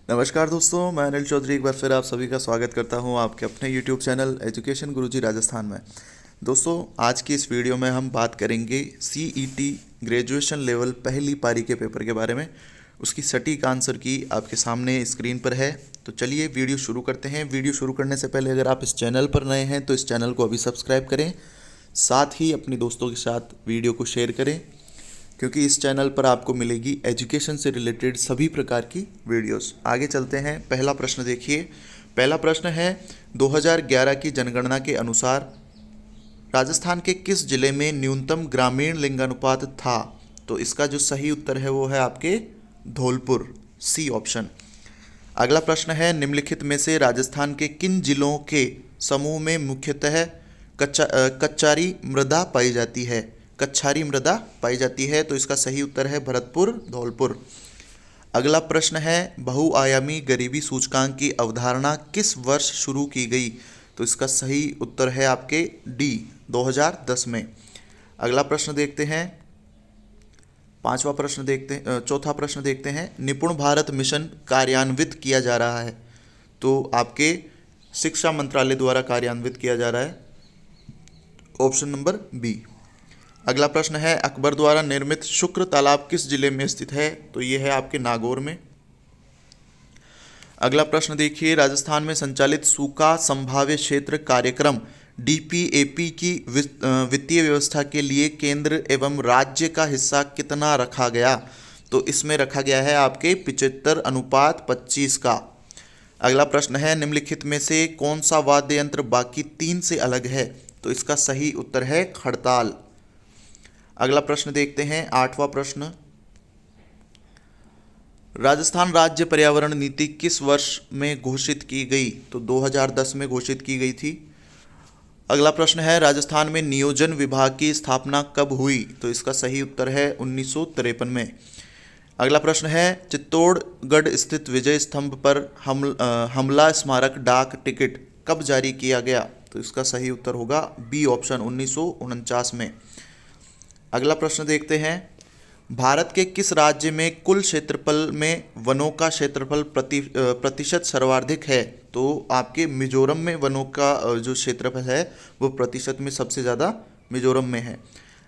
नमस्कार दोस्तों, मैं अनिल चौधरी एक बार फिर आप सभी का स्वागत करता हूं आपके अपने YouTube चैनल एजुकेशन गुरुजी राजस्थान में। दोस्तों, आज की इस वीडियो में हम बात करेंगे CET ग्रेजुएशन लेवल पहली पारी के पेपर के बारे में। उसकी सटीक आंसर की आपके सामने स्क्रीन पर है। तो चलिए वीडियो शुरू करते हैं। वीडियो शुरू करने से पहले अगर आप इस चैनल पर नए हैं तो इस चैनल को अभी सब्सक्राइब करें, साथ ही अपने दोस्तों के साथ वीडियो को शेयर करें, क्योंकि इस चैनल पर आपको मिलेगी एजुकेशन से रिलेटेड सभी प्रकार की वीडियोस। आगे चलते हैं। पहला प्रश्न देखिए। पहला प्रश्न है 2011 की जनगणना के अनुसार राजस्थान के किस जिले में न्यूनतम ग्रामीण लिंगानुपात था? तो इसका जो सही उत्तर है वो है आपके धौलपुर, सी ऑप्शन। अगला प्रश्न है निम्नलिखित में से राजस्थान के किन जिलों के समूह में मुख्यतः कच्चारी मृदा पाई जाती है? कच्छारी मृदा पाई जाती है। तो इसका सही उत्तर है भरतपुर, धौलपुर। अगला प्रश्न है बहुआयामी गरीबी सूचकांक की अवधारणा किस वर्ष शुरू की गई? तो इसका सही उत्तर है आपके डी, 2010 में। अगला प्रश्न देखते हैं। चौथा प्रश्न देखते हैं। निपुण भारत मिशन कार्यान्वित किया जा रहा है, तो आपके शिक्षा मंत्रालय द्वारा कार्यान्वित किया जा रहा है, ऑप्शन नंबर बी। अगला प्रश्न है अकबर द्वारा निर्मित शुक्र तालाब किस जिले में स्थित है? तो ये है आपके नागौर में। अगला प्रश्न देखिए। राजस्थान में संचालित सूखा संभाव्य क्षेत्र कार्यक्रम DPAP की वित्तीय व्यवस्था के लिए केंद्र एवं राज्य का हिस्सा कितना रखा गया? तो इसमें रखा गया है आपके 75:25 का। अगला प्रश्न है निम्नलिखित में से कौन सा वाद्य यंत्र बाकी 3 से अलग है? तो इसका सही उत्तर है खड़ताल। अगला प्रश्न देखते हैं, 8वां प्रश्न। राजस्थान राज्य पर्यावरण नीति किस वर्ष में घोषित की गई? तो 2010 में घोषित की गई थी। अगला प्रश्न है राजस्थान में नियोजन विभाग की स्थापना कब हुई? तो इसका सही उत्तर है 1953 में। अगला प्रश्न है चित्तौड़गढ़ स्थित विजय स्तंभ पर हमला स्मारक डाक टिकट कब जारी किया गया? तो इसका सही उत्तर होगा बी ऑप्शन, 1949 में। अगला प्रश्न देखते हैं। भारत के किस राज्य में कुल क्षेत्रफल में वनों का क्षेत्रफल प्रतिशत सर्वाधिक है? तो आपके मिजोरम में वनों का जो क्षेत्रफल है वो प्रतिशत में सबसे ज़्यादा मिजोरम में है।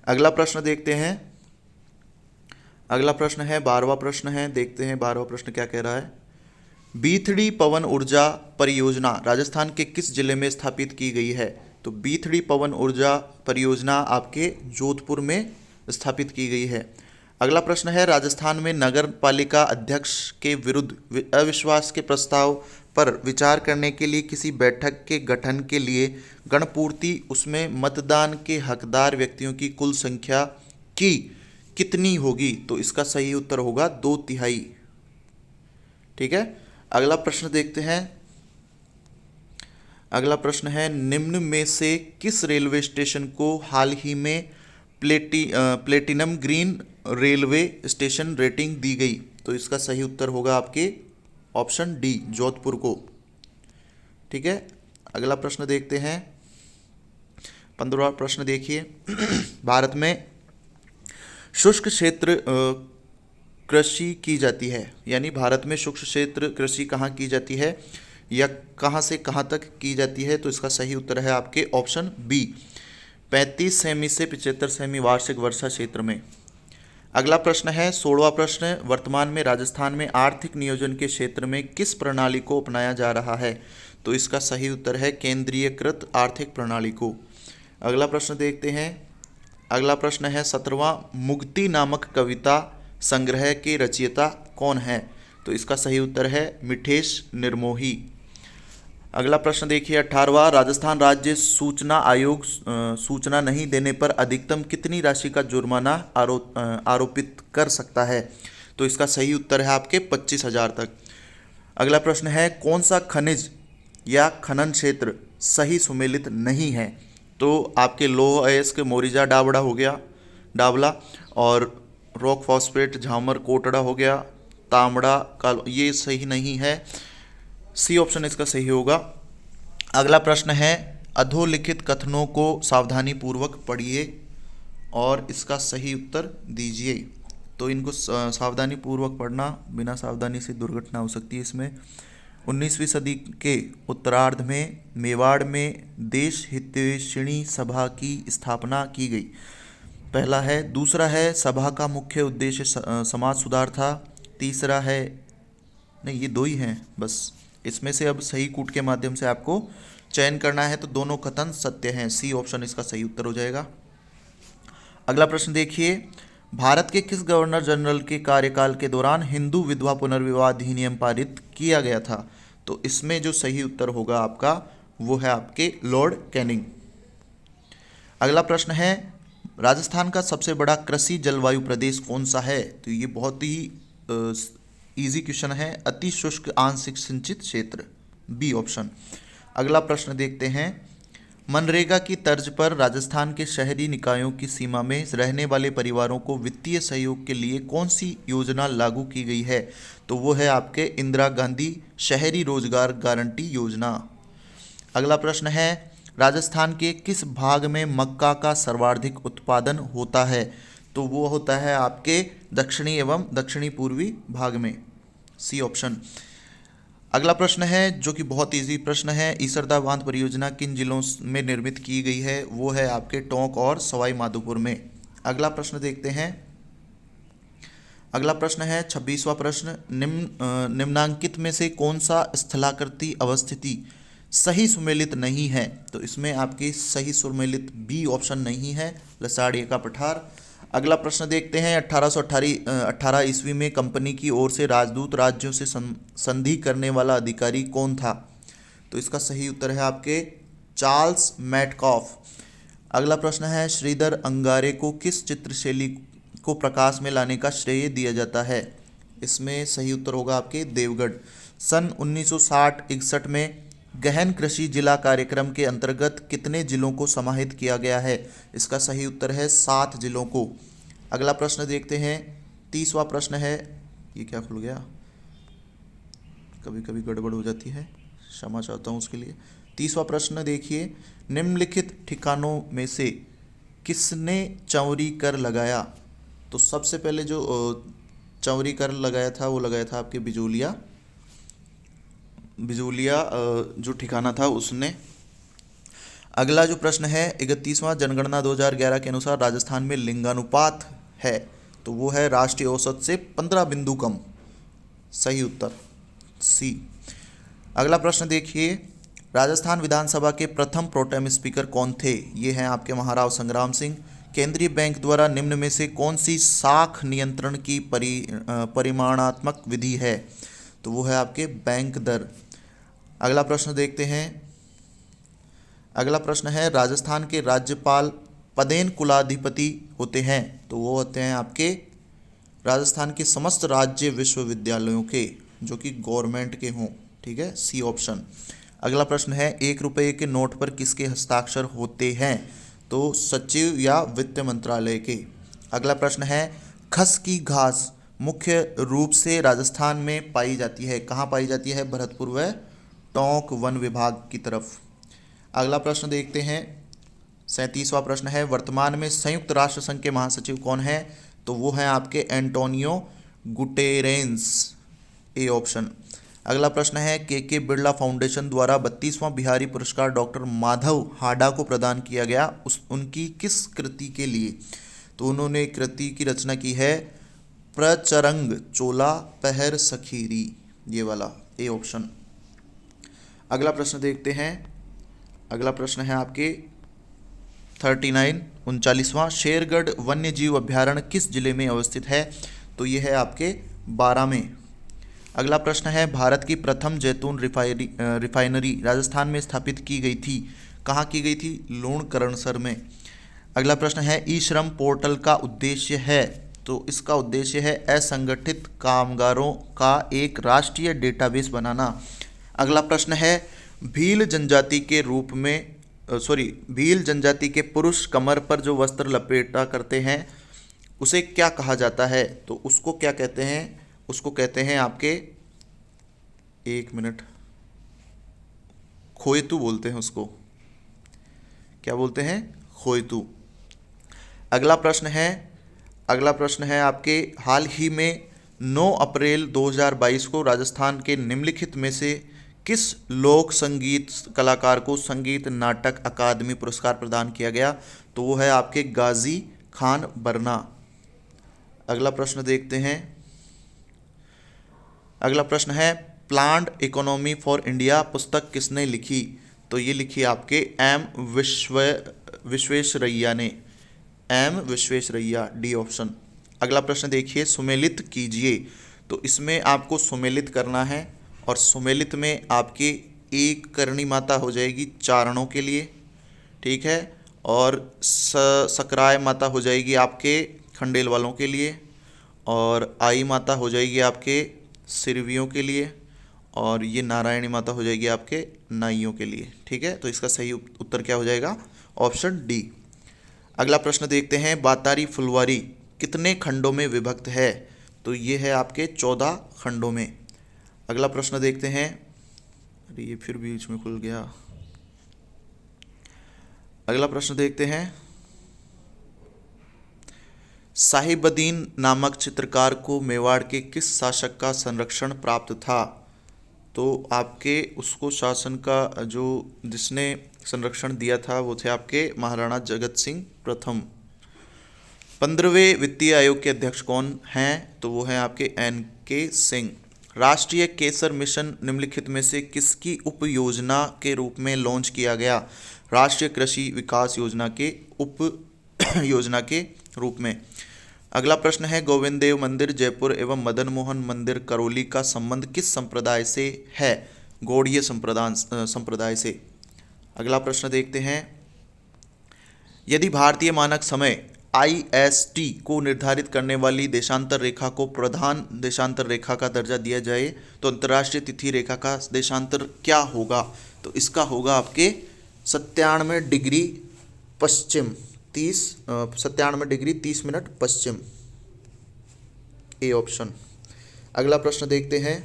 अगला प्रश्न देखते हैं। अगला प्रश्न है 12वां प्रश्न है। देखते हैं 12वां प्रश्न क्या कह रहा है। बीथड़ी पवन ऊर्जा परियोजना राजस्थान के किस जिले में स्थापित की गई है? तो बीथड़ी पवन ऊर्जा परियोजना आपके जोधपुर में स्थापित की गई है। अगला प्रश्न है राजस्थान में नगर पालिका अध्यक्ष के विरुद्ध अविश्वास के प्रस्ताव पर विचार करने के लिए किसी बैठक के गठन के लिए गणपूर्ति उसमें मतदान के हकदार व्यक्तियों की कुल संख्या की कितनी होगी? तो इसका सही उत्तर होगा 2/3। ठीक है। अगला प्रश्न देखते हैं। अगला प्रश्न है निम्न में से किस रेलवे स्टेशन को हाल ही में platinum green railway station rating दी गई? तो इसका सही उत्तर होगा आपके ऑप्शन डी, जोधपुर को। ठीक है। अगला प्रश्न देखते हैं। 15वां प्रश्न देखिए। भारत में शुष्क क्षेत्र कृषि की जाती है, यानी भारत में शुष्क क्षेत्र कृषि कहाँ की जाती है या कहाँ से कहाँ तक की जाती है? तो इसका सही उत्तर है आपके ऑप्शन बी, 35 सेमी से 75 सेमी वार्षिक वर्षा क्षेत्र में। अगला प्रश्न है 16वां प्रश्न। वर्तमान में राजस्थान में आर्थिक नियोजन के क्षेत्र में किस प्रणाली को अपनाया जा रहा है? तो इसका सही उत्तर है केंद्रीयकृत आर्थिक प्रणाली को। अगला प्रश्न देखते हैं। अगला प्रश्न है 17वां। मुक्ति नामक कविता संग्रह के रचयिता कौन है? तो इसका सही उत्तर है मिठेश निर्मोही। अगला प्रश्न देखिए 18वां। राजस्थान राज्य सूचना आयोग सूचना नहीं देने पर अधिकतम कितनी राशि का जुर्माना आरोपित कर सकता है? तो इसका सही उत्तर है आपके 25,000 तक। अगला प्रश्न है कौन सा खनिज या खनन क्षेत्र सही सुमेलित नहीं है? तो आपके लौह अयस्क मोरिजा डाबड़ा हो गया, डाबला, और रॉक फॉस्फेट झामर कोटड़ा हो गया, तांबड़ा का, ये सही नहीं है। सी ऑप्शन इसका सही होगा। अगला प्रश्न है अधोलिखित कथनों को सावधानी पूर्वक पढ़िए और इसका सही उत्तर दीजिए। तो इनको सावधानी पूर्वक पढ़ना, बिना सावधानी से दुर्घटना हो सकती है इसमें। 19वीं सदी के उत्तरार्ध में मेवाड़ में देश हितैषिणी सभा की स्थापना की गई। पहला है। दूसरा है सभा का मुख्य उद्देश्य समाज सुधार था। तीसरा है, नहीं ये दो ही हैं बस, इसमें से अब सही कूट के माध्यम से आपको चयन करना है, तो दोनों कथन सत्य हैं। सी ऑप्शन इसका सही उत्तर हो जाएगा। अगला प्रश्न देखिए, भारत के किस गवर्नर जनरल के कार्यकाल के दौरान हिंदू विधवा पुनर्विवाह अधिनियम पारित किया गया था? तो इसमें जो सही उत्तर होगा आपका वो है आपके लॉर्ड कैनिंग। अगला प्रश्न है, राजस्थान का सबसे बड़ा कृषि जलवायु प्रदेश कौन सा है? तो ये बहुत ही इजी क्वेश्चन है, अति शुष्क आंशिक सिंचित क्षेत्र, बी ऑप्शन। अगला प्रश्न देखते हैं, मनरेगा की तर्ज पर राजस्थान के शहरी निकायों की सीमा में रहने वाले परिवारों को वित्तीय सहयोग के लिए कौन सी योजना लागू की गई है? तो वो है आपके इंदिरा गांधी शहरी रोजगार गारंटी योजना। अगला प्रश्न है, राजस्थान के किस भाग में मक्का का सर्वाधिक उत्पादन होता है? तो वो होता है आपके दक्षिणी एवं दक्षिणी पूर्वी भाग में, सी ऑप्शन। अगला प्रश्न है जो कि बहुत इजी प्रश्न है, ईसरदा बांध परियोजना किन जिलों में निर्मित की गई है? वो है आपके टोंक और सवाई माधोपुर में। अगला प्रश्न देखते हैं। अगला प्रश्न है 26वां प्रश्न, निम्नांकित में से कौन सा स्थलाकृति अवस्थिति सही सुमेलित नहीं है? तो इसमें आपकी सही सुमेलित बी ऑप्शन नहीं है, लसाड़िया का पठार। अगला प्रश्न देखते हैं, 1818 ईस्वी में कंपनी की ओर से राजदूत राज्यों से संधि करने वाला अधिकारी कौन था? तो इसका सही उत्तर है आपके चार्ल्स मैटकॉफ। अगला प्रश्न है, श्रीधर अंगारे को किस चित्रशैली को प्रकाश में लाने का श्रेय दिया जाता है? इसमें सही उत्तर होगा आपके देवगढ़। सन 1960-61 में गहन कृषि जिला कार्यक्रम के अंतर्गत कितने जिलों को समाहित किया गया है? इसका सही उत्तर है 7 जिलों को। अगला प्रश्न देखते हैं, 30वां प्रश्न है, ये क्या खुल गया, कभी कभी गड़बड़ हो जाती है, क्षमा चाहता हूँ उसके लिए। 30वां प्रश्न देखिए, निम्नलिखित ठिकानों में से किसने चौरी कर लगाया? तो सबसे पहले जो चौरी कर लगाया था वो लगाया था आपके बिजोलिया जो ठिकाना था उसने। अगला जो प्रश्न है 31वां, जनगणना 2011 के अनुसार राजस्थान में लिंगानुपात है? तो वो है राष्ट्रीय औसत से 15 बिंदु कम, सही उत्तर सी। अगला प्रश्न देखिए, राजस्थान विधानसभा के प्रथम प्रोटेम स्पीकर कौन थे? ये हैं आपके महाराव संग्राम सिंह। केंद्रीय बैंक द्वारा निम्न में से कौन सी साख नियंत्रण की परिमाणात्मक विधि है? तो वो है आपके बैंक दर। अगला प्रश्न देखते हैं। अगला प्रश्न है, राजस्थान के राज्यपाल पदेन कुलाधिपति होते हैं? तो वो होते हैं आपके राजस्थान के समस्त राज्य विश्वविद्यालयों के, जो कि गवर्नमेंट के हों, ठीक है, सी ऑप्शन। अगला प्रश्न है, 1 रुपये के नोट पर किसके हस्ताक्षर होते हैं? तो सचिव या वित्त मंत्रालय के। अगला प्रश्न है, खस की घास मुख्य रूप से राजस्थान में पाई जाती है, कहाँ पाई जाती है? भरतपुर व टोंक वन विभाग की तरफ। अगला प्रश्न देखते हैं, 37वां प्रश्न है, वर्तमान में संयुक्त राष्ट्र संघ के महासचिव कौन है? तो वो हैं आपके एंटोनियो गुटेरेंस, ए ऑप्शन। अगला प्रश्न है, के बिरला फाउंडेशन द्वारा 32वां बिहारी पुरस्कार डॉक्टर माधव हाडा को प्रदान किया गया, उनकी किस कृति के लिए? तो उन्होंने कृति की रचना की है प्रचरंग चोला पहर सखीरी, ये वाला, ए ऑप्शन। अगला प्रश्न देखते हैं। अगला प्रश्न है आपके 39वां, शेरगढ़ वन्य जीव अभ्यारण्य किस जिले में अवस्थित है? तो ये है आपके 12 में। अगला प्रश्न है, भारत की प्रथम जैतून रिफाइनरी राजस्थान में स्थापित की गई थी, कहाँ की गई थी? लूणकरणसर में। अगला प्रश्न है, ई श्रम पोर्टल का उद्देश्य है? तो इसका उद्देश्य है असंगठित कामगारों का एक राष्ट्रीय डेटाबेस बनाना। अगला प्रश्न है, भील जनजाति के रूप में भील जनजाति के पुरुष कमर पर जो वस्त्र लपेटा करते हैं उसे क्या कहा जाता है? तो उसको क्या कहते हैं? उसको कहते हैं आपके, एक मिनट, खोयतू बोलते हैं उसको। क्या बोलते हैं? खोयतू। अगला प्रश्न है, अगला प्रश्न है आपके, हाल ही में 9 अप्रैल 2022 को राजस्थान के निम्नलिखित में से किस लोक संगीत कलाकार को संगीत नाटक अकादमी पुरस्कार प्रदान किया गया? तो वो है आपके गाजी खान बरना। अगला प्रश्न देखते हैं। अगला प्रश्न है, प्लान्ड इकोनॉमी फॉर इंडिया पुस्तक किसने लिखी? तो ये लिखी आपके एम विश्वेश्वरैया ने। M Visvesvaraya, D option. अगला प्रश्न देखिए, सुमेलित कीजिए। तो इसमें आपको सुमेलित करना है और सुमेलित में आपकी एक करणी माता हो जाएगी चारणों के लिए, ठीक है, और सकराय माता हो जाएगी आपके खंडेल वालों के लिए, और आई माता हो जाएगी आपके सिरवियों के लिए, और ये नारायणी माता हो जाएगी आपके नाइयों के लिए, ठीक है। तो इसका सही उत्तर क्या हो जाएगा? Option D. अगला प्रश्न देखते हैं, बातारी फुलवारी कितने खंडों में विभक्त है? तो ये है आपके 14 खंडों में। अगला प्रश्न देखते हैं। अरे ये फिर बीच में खुल गया। अगला प्रश्न देखते हैं, साहिबुद्दीन नामक चित्रकार को मेवाड़ के किस शासक का संरक्षण प्राप्त था? तो आपके उसको शासन का जो जिसने संरक्षण दिया था वो थे आपके महाराणा जगत सिंह प्रथम। 15वें वित्तीय आयोग के अध्यक्ष कौन हैं? तो वो हैं आपके NK सिंह। राष्ट्रीय केसर मिशन निम्नलिखित में से किसकी उप योजना के रूप में लॉन्च किया गया? राष्ट्रीय कृषि विकास योजना के उप योजना के रूप में। अगला प्रश्न है, गोविंद देव मंदिर जयपुर एवं मदन मोहन मंदिर करौली का संबंध किस संप्रदाय से है? गौड़ीय संप्रदाय से। अगला प्रश्न देखते हैं, यदि भारतीय मानक समय IST को निर्धारित करने वाली देशांतर रेखा को प्रधान देशांतर रेखा का दर्जा दिया जाए तो अंतर्राष्ट्रीय तिथि रेखा का देशांतर क्या होगा? तो इसका होगा आपके 97 degree Paschim 97 degree 30 minute Paschim, A option. अगला प्रश्न देखते हैं,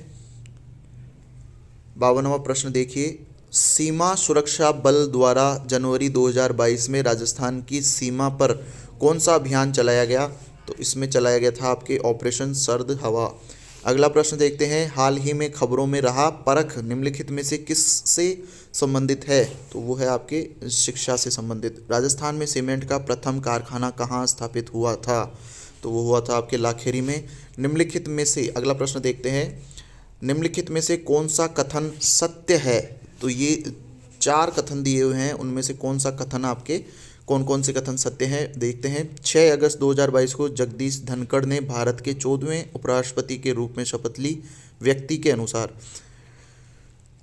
52वां प्रश्न देखिए, सीमा सुरक्षा बल द्वारा जनवरी 2022 में राजस्थान की सीमा पर कौन सा अभियान चलाया गया? तो इसमें चलाया गया था आपके ऑपरेशन सर्द हवा। अगला प्रश्न देखते हैं, हाल ही में खबरों में रहा परख निम्नलिखित में से किससे संबंधित है? तो वो है आपके शिक्षा से संबंधित। राजस्थान में सीमेंट का प्रथम कारखाना कहाँ स्थापित हुआ था? तो वो हुआ था आपके लाखेरी में। निम्नलिखित में से अगला प्रश्न देखते हैं, निम्नलिखित में से कौन सा कथन सत्य है? तो ये 4 कथन दिए हुए हैं, उनमें से कौन सा कथन आपके कौन कौन से कथन सत्य हैं देखते हैं। 6 अगस्त 2022 को जगदीश धनखड़ ने भारत के 14वें उपराष्ट्रपति के रूप में शपथ ली, व्यक्ति के अनुसार।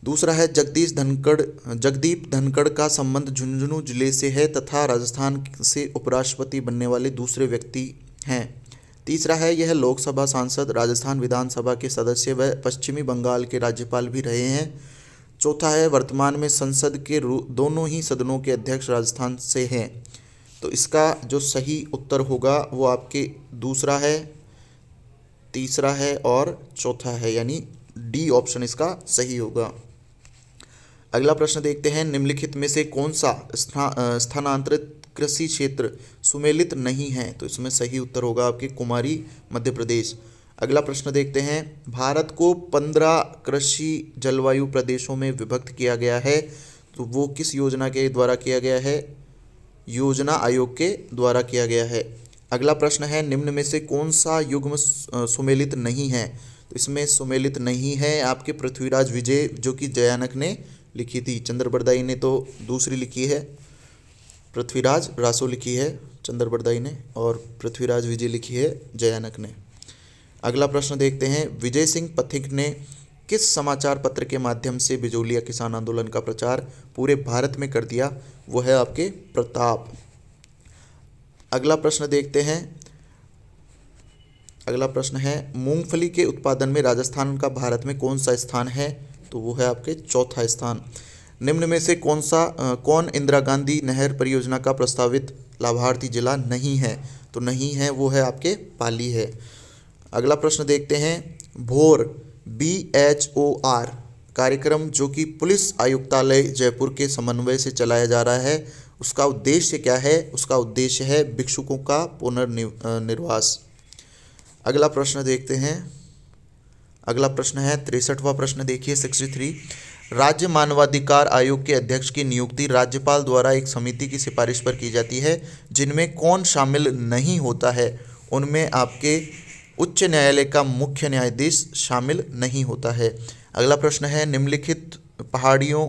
दूसरा है, जगदीप धनखड़ का संबंध झुंझुनू जिले से है तथा राजस्थान से उपराष्ट्रपति बनने वाले दूसरे व्यक्ति हैं। तीसरा है, यह लोकसभा सांसद, राजस्थान विधानसभा के सदस्य व पश्चिमी बंगाल के राज्यपाल भी रहे हैं। चौथा है, वर्तमान में संसद के दोनों ही सदनों के अध्यक्ष राजस्थान से हैं। तो इसका जो सही उत्तर होगा वो आपके दूसरा है, तीसरा है और चौथा है, यानी डी ऑप्शन इसका सही होगा। अगला प्रश्न देखते हैं, निम्नलिखित में से कौन सा स्थानांतरित कृषि क्षेत्र सुमेलित नहीं है? तो इसमें सही उत्तर होगा आपके कुमारी, मध्य प्रदेश। अगला प्रश्न देखते हैं, भारत को 15 कृषि जलवायु प्रदेशों में विभक्त किया गया है, तो वो किस योजना के द्वारा किया गया है? योजना आयोग के द्वारा किया गया है। अगला प्रश्न है, निम्न में से कौन सा युग्म सुमेलित नहीं है? तो इसमें सुमेलित नहीं है आपके पृथ्वीराज विजय, जो कि जयानक ने लिखी थी। चंद्र बरदाई ने तो दूसरी लिखी है, पृथ्वीराज रासो लिखी है चंद्र बरदाई ने, और पृथ्वीराज विजय लिखी है जयानक ने। अगला प्रश्न देखते हैं, विजय सिंह पथिक ने किस समाचार पत्र के माध्यम से बिजोलिया किसान आंदोलन का प्रचार पूरे भारत में कर दिया? वो है आपके प्रताप। अगला प्रश्न देखते हैं, अगला प्रश्न है, मूंगफली के उत्पादन में राजस्थान का भारत में कौन सा स्थान है? तो वो है आपके चौथा स्थान। निम्न में से कौन इंदिरा गांधी नहर परियोजना का प्रस्तावित लाभार्थी जिला नहीं है? तो नहीं है वो है आपके पाली है। अगला प्रश्न देखते हैं, भोर BHOR कार्यक्रम जो कि पुलिस आयुक्तालय जयपुर के समन्वय से चलाया जा रहा है, उसका उद्देश्य क्या है? उसका उद्देश्य है भिक्षुकों का पुनर्निर्वास। अगला प्रश्न देखते हैं। अगला प्रश्न है 63वां प्रश्न, देखिए 63। राज्य मानवाधिकार आयोग के अध्यक्ष की नियुक्ति राज्यपाल द्वारा एक समिति की सिफारिश पर की जाती है, जिनमें कौन शामिल नहीं होता है? उनमें आपके उच्च न्यायालय का मुख्य न्यायाधीश शामिल नहीं होता है। अगला प्रश्न है निम्नलिखित पहाड़ियों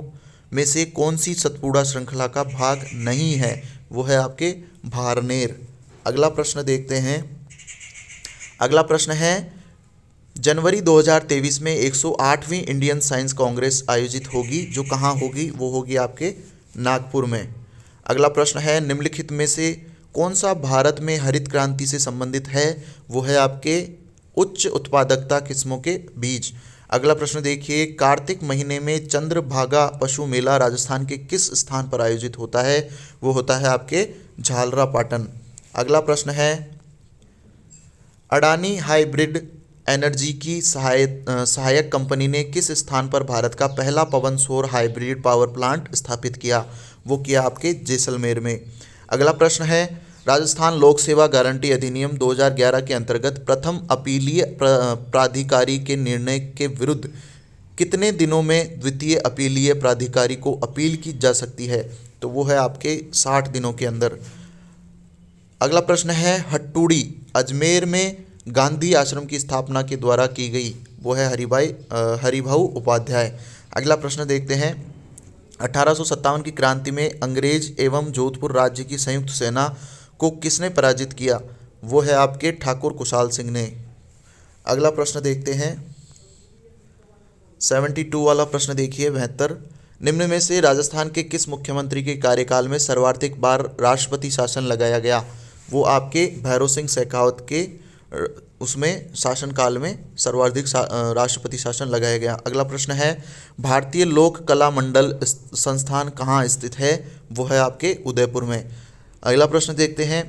में से कौन सी सतपुड़ा श्रृंखला का भाग नहीं है? वो है आपके भारनेर। अगला प्रश्न देखते हैं। अगला प्रश्न है जनवरी 2023 में 108वीं इंडियन साइंस कांग्रेस आयोजित होगी, जो कहाँ होगी? वो होगी आपके नागपुर में। अगला प्रश्न है निम्नलिखित में से कौन सा भारत में हरित क्रांति से संबंधित है? वो है आपके उच्च उत्पादकता किस्मों के बीज। अगला प्रश्न देखिए कार्तिक महीने में चंद्रभागा पशु मेला राजस्थान के किस स्थान पर आयोजित होता है? वो होता है आपके झालरापाटन। अगला प्रश्न है अडानी हाइब्रिड एनर्जी की सहायक कंपनी ने किस स्थान पर भारत का पहला पवन सौर हाइब्रिड पावर प्लांट स्थापित किया? वो किया आपके जैसलमेर में। अगला प्रश्न है राजस्थान लोक सेवा गारंटी अधिनियम 2011 के अंतर्गत प्रथम अपीलीय प्राधिकारी के निर्णय के विरुद्ध कितने दिनों में द्वितीय अपीलीय प्राधिकारी को अपील की जा सकती है? तो वो है आपके 60 दिनों के अंदर। अगला प्रश्न है हट्टूड़ी अजमेर में गांधी आश्रम की स्थापना के द्वारा की गई, वो है हरिभाऊ उपाध्याय। अगला प्रश्न देखते हैं 1857 की क्रांति में अंग्रेज एवं जोधपुर राज्य की संयुक्त सेना को किसने पराजित किया? वो है आपके ठाकुर कुशाल सिंह ने। अगला प्रश्न देखते हैं 72 वाला प्रश्न, देखिए 72। निम्न में से राजस्थान के किस मुख्यमंत्री के कार्यकाल में सर्वाधिक बार राष्ट्रपति शासन लगाया गया? वो आपके भैरव सिंह शेखावत के उसमें शासनकाल में सर्वाधिक राष्ट्रपति शासन लगाया गया। अगला प्रश्न है भारतीय लोक कला मंडल संस्थान कहाँ स्थित है? वो है आपके उदयपुर में। अगला प्रश्न देखते हैं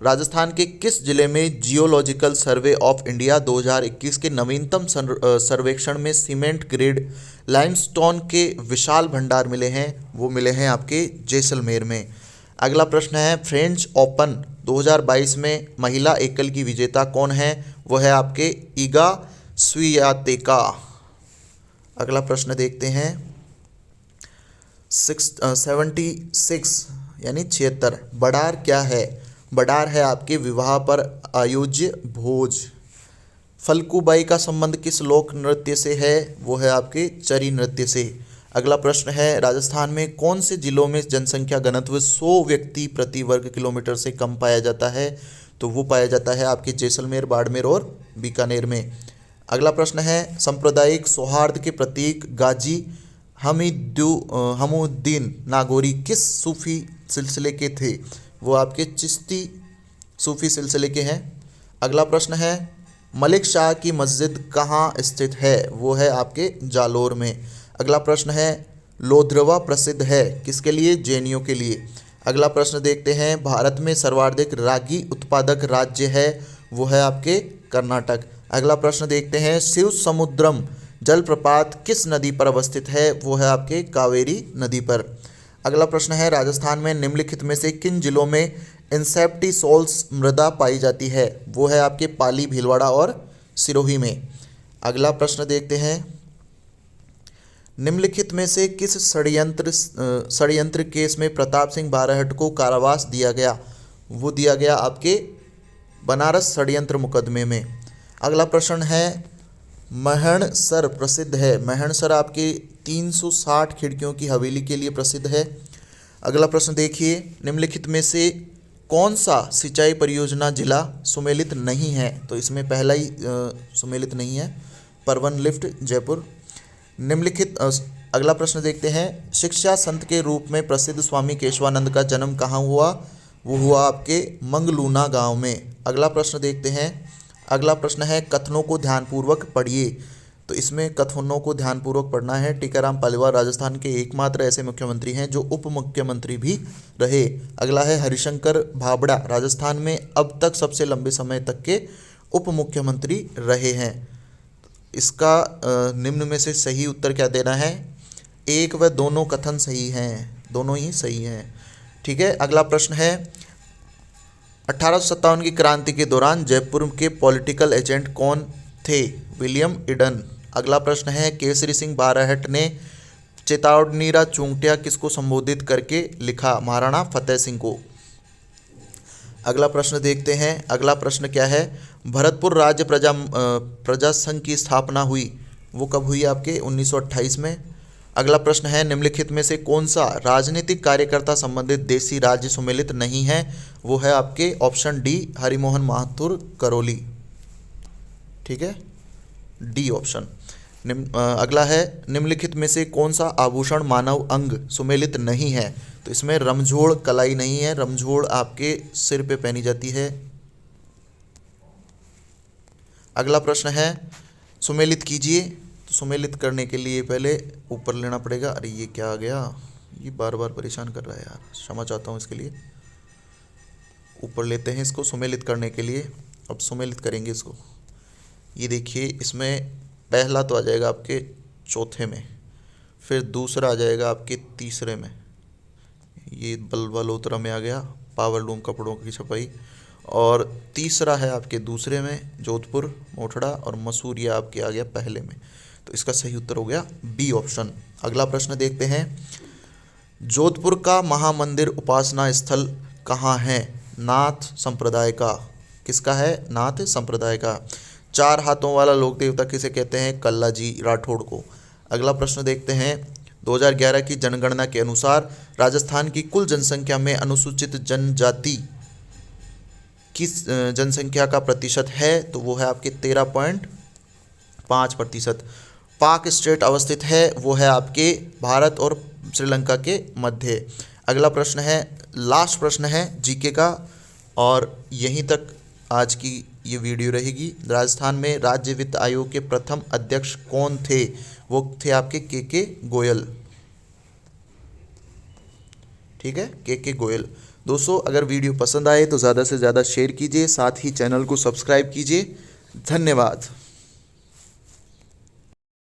राजस्थान के किस जिले में जियोलॉजिकल सर्वे ऑफ इंडिया 2021 के नवीनतम सर्वेक्षण में सीमेंट ग्रेड लाइमस्टोन के विशाल भंडार मिले हैं? वो मिले हैं आपके जैसलमेर में। अगला प्रश्न है फ्रेंच ओपन 2022 में महिला एकल की विजेता कौन है? वो है आपके इगा स्वियातेका। अगला प्रश्न देखते हैं 76 यानी 76। बडार क्या है? बडार है आपके विवाह पर आयोज्य भोज। फल्गुबाई का संबंध किस लोक नृत्य से है? वो है आपके चरी नृत्य से। अगला प्रश्न है राजस्थान में कौन से जिलों में जनसंख्या घनत्व 100 व्यक्ति प्रति वर्ग किलोमीटर से कम पाया जाता है? तो वो पाया जाता है आपके जैसलमेर, बाड़मेर और बीकानेर में। अगला प्रश्न है सांप्रदायिक सौहार्द के प्रतीक गाजी हमुद्दीन नागौरी किस सूफी सिलसिले के थे? वो आपके चिश्ती सूफी सिलसिले के हैं। अगला प्रश्न है मलिक शाह की मस्जिद कहाँ स्थित है? वो है आपके जालोर में। अगला प्रश्न है लोधरवा प्रसिद्ध है किसके लिए? जैनियों के लिए। अगला प्रश्न देखते हैं भारत में सर्वाधिक रागी उत्पादक राज्य है? वो है आपके कर्नाटक। अगला प्रश्न देखते हैं शिव समुद्रम जलप्रपात किस नदी पर अवस्थित है? वो है आपके कावेरी नदी पर। अगला प्रश्न है राजस्थान में निम्नलिखित में से किन जिलों में इंसेप्टिसोल्स मृदा पाई जाती है? वो है आपके पाली, भीलवाड़ा और सिरोही में। अगला प्रश्न देखते हैं निम्नलिखित में से किस षड्यंत्र केस में प्रताप सिंह बारहट को कारावास दिया गया? वो दिया गया आपके बनारस षड्यंत्र मुकदमे में। अगला प्रश्न है महणसर प्रसिद्ध है। महणसर आपके 360 खिड़कियों की हवेली के लिए प्रसिद्ध है। अगला प्रश्न देखिए निम्नलिखित में से कौन सा सिंचाई परियोजना जिला सुमेलित नहीं है? तो इसमें पहला ही सुमेलित नहीं है, परवन लिफ्ट जयपुर। निम्नलिखित अगला प्रश्न देखते हैं शिक्षा संत के रूप में प्रसिद्ध स्वामी केशवानंद का जन्म कहाँ हुआ? वो हुआ आपके मंगलूना गांव में। अगला प्रश्न देखते हैं। अगला प्रश्न है कथनों को ध्यानपूर्वक पढ़िए। तो इसमें कथनों को ध्यानपूर्वक पढ़ना है। टीकाराम पालीवाल राजस्थान के एकमात्र ऐसे मुख्यमंत्री हैं जो उप मुख्यमंत्री भी रहे। अगला है हरिशंकर भाबड़ा राजस्थान में अब तक सबसे लंबे समय तक के उप मुख्यमंत्री रहे हैं। इसका निम्न में से सही उत्तर क्या देना है? एक व दोनों कथन सही हैं, दोनों ही सही हैं। ठीक है, अगला प्रश्न है 1857 की क्रांति के दौरान जयपुर के पॉलिटिकल एजेंट कौन थे? William Eden. अगला प्रश्न है केसरी सिंह बारहट ने चेतावनीरा चूंटिया किसको संबोधित करके लिखा? महाराणा फतेह सिंह को। अगला प्रश्न देखते हैं, अगला प्रश्न क्या है? भरतपुर राज्य प्रजा संघ की स्थापना हुई, वो कब हुई? आपके 1928 में। अगला प्रश्न है निम्नलिखित में से कौन सा राजनीतिक कार्यकर्ता संबंधित देशी राज्य सुमेलित नहीं है? वो है आपके ऑप्शन डी, हरिमोहन माथुर करौली। ठीक है, डी ऑप्शन। अगला है निम्नलिखित में से कौन सा आभूषण मानव अंग सुमेलित नहीं है? तो इसमें रमझोड़ कलाई नहीं है, रमझोड़ आपके सिर पे पहनी जाती है। अगला प्रश्न है सुमेलित कीजिए। तो सुमेलित करने के लिए पहले ऊपर लेना पड़ेगा। अरे ये क्या आ गया, ये बार बार परेशान कर रहा है यार, क्षमा चाहता हूँ इसके लिए। ऊपर लेते हैं इसको सुमेलित करने के लिए। अब सुमेलित करेंगे इसको। ये देखिए, इसमें पहला तो आ जाएगा आपके चौथे में, फिर दूसरा आ जाएगा आपके तीसरे में, ये बल्वलोत्रा में आ गया, पावरलूम कपड़ों की छपाई, और तीसरा है आपके दूसरे में जोधपुर, मोठड़ा, और मसूरिया आपके आ गया पहले में। तो इसका सही उत्तर हो गया बी ऑप्शन। अगला प्रश्न देखते हैं, जोधपुर का महामंदिर उपासना स्थल कहाँ है? नाथ संप्रदाय का। किसका है? नाथ संप्रदाय का। चार हाथों वाला लोक देवता किसे कहते हैं? कल्लाजी राठौड़ को। अगला प्रश्न देखते हैं, 2011 की जनगणना के अनुसार राजस्थान की कुल जनसंख्या में अनुसूचित जनजाति किस जनसंख्या का प्रतिशत है? तो वो है आपके 13.5%। पाक स्टेट अवस्थित है, वो है आपके भारत और श्रीलंका के मध्य। अगला प्रश्न है, लास्ट प्रश्न है जीके का, और यहीं तक आज की ये वीडियो रहेगी। राजस्थान में राज्य वित्त आयोग के प्रथम अध्यक्ष कौन थे? वो थे आपके के गोयल। ठीक है, के गोयल। दोस्तों, अगर वीडियो पसंद आए तो ज़्यादा से ज़्यादा शेयर कीजिए, साथ ही चैनल को सब्सक्राइब कीजिए। धन्यवाद।